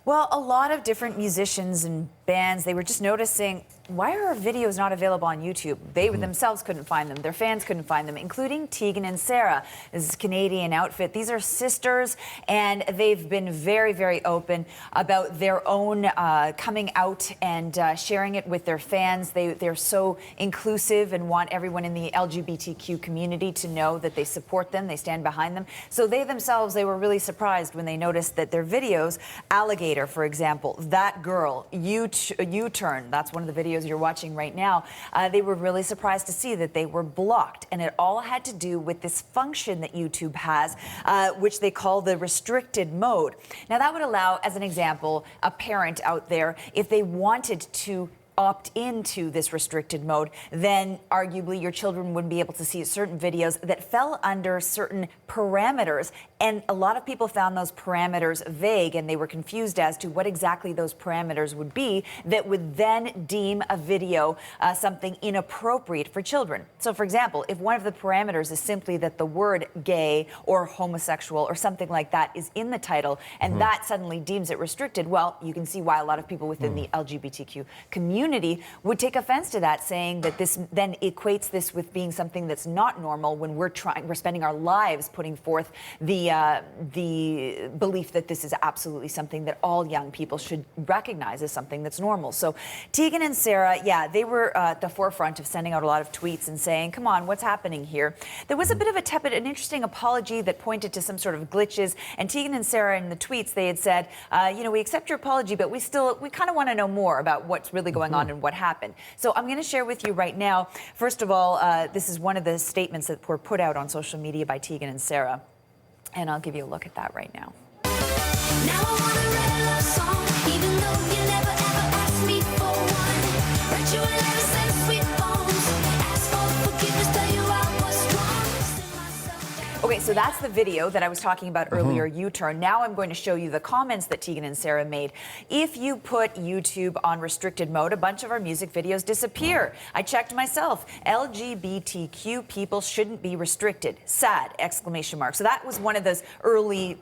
Well, a lot of different musicians and bands, they were just noticing, why are our videos not available on YouTube? They themselves couldn't find them. Their fans couldn't find them, including Tegan and Sarah. This is a Canadian outfit. These are sisters, and they've been very, very open about their own coming out and sharing it with their fans. They're so inclusive and want everyone in the LGBTQ community to know that they support them, they stand behind them. So they themselves, they were really surprised when they noticed that their videos, Alligator, for example, That Girl, U-Turn, that's one of the videos you're watching right now, they were really surprised to see that they were blocked. And it all had to do with this function that YouTube has, which they call the restricted mode. Now, that would allow, as an example, a parent out there, if they wanted to opt into this restricted mode, then arguably your children wouldn't be able to see certain videos that fell under certain parameters. And a lot of people found those parameters vague, and they were confused as to what exactly those parameters would be that would then deem a video something inappropriate for children. So, for example, if one of the parameters is simply that the word gay or homosexual or something like that is in the title, and that suddenly deems it restricted, well, you can see why a lot of people within the LGBTQ community would take offense to that, saying that this then equates this with being something that's not normal when we're spending our lives putting forth the belief that this is absolutely something that all young people should recognize as something that's normal. So Tegan and Sarah, yeah, they were at the forefront of sending out a lot of tweets and saying, come on, what's happening here? There was a bit of an interesting apology that pointed to some sort of glitches, and Tegan and Sarah in the tweets, they had said, you know, we accept your apology, but we kind of want to know more about what's really going on and what happened. So I'm going to share with you right now. First of all, this is one of the statements that were put out on social media by Tegan and Sarah, and I'll give you a look at that right now. Now I wanna write a love song, even though you never ever asked me for one. Write you a letter, send sweet poems, ask for forgiveness, tell you I was wrong. Sit myself down. Okay, so that's the video that I was talking about earlier, U-Turn. Now I'm going to show you the comments that Tegan and Sarah made. If you put YouTube on restricted mode, a bunch of our music videos disappear. I checked myself. LGBTQ people shouldn't be restricted. Sad! Exclamation mark. So that was one of those early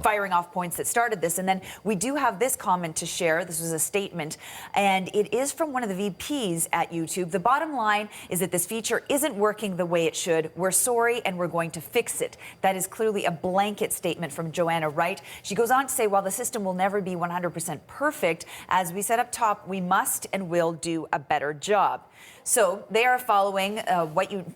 firing off points that started this. And then we do have this comment to share. This was a statement, and it is from one of the VPs at YouTube. The bottom line is that this feature isn't working the way it should. We're sorry, and we're going to fix it. That is clearly a blanket statement from Joanna Wright. She goes on to say, while the system will never be 100% perfect, as we said up top, we must and will do a better job. So they are following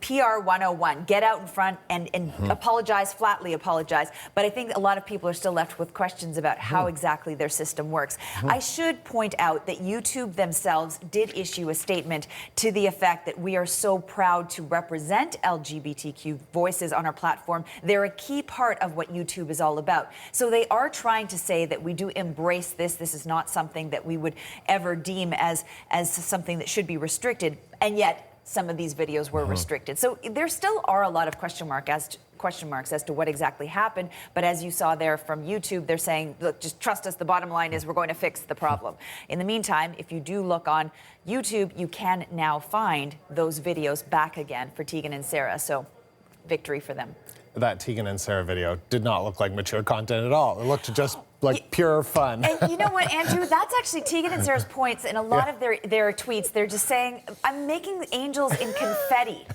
PR 101, get out in front and apologize, flatly apologize. But I think a lot of people are still left with questions about how exactly their system works. I should point out that YouTube themselves did issue a statement to the effect that we are so proud to represent LGBTQ voices on our platform. They're a key part of what YouTube is all about. So they are trying to say that we do embrace this. This is not something that we would ever deem as something that should be restricted. And yet, some of these videos were restricted. So there still are a lot of question marks as to what exactly happened. But as you saw there from YouTube, they're saying, look, just trust us. The bottom line is we're going to fix the problem. In the meantime, if you do look on YouTube, you can now find those videos back again for Tegan and Sarah. So victory for them. That Tegan and Sarah video did not look like mature content at all. It looked just like pure fun. And you know what, Andrew? That's actually Tegan and Sarah's points in a lot of their tweets. They're just saying, I'm making angels in confetti.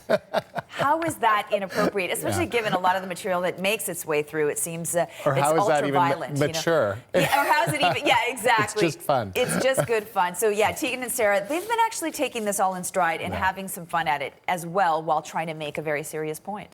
How is that inappropriate? Especially given a lot of the material that makes its way through. It seems it's ultra-violent. Mature? You know? Yeah, or how is it even? Yeah, exactly. It's just fun. It's just good fun. So yeah, Tegan and Sarah, they've been actually taking this all in stride and having some fun at it as well while trying to make a very serious point.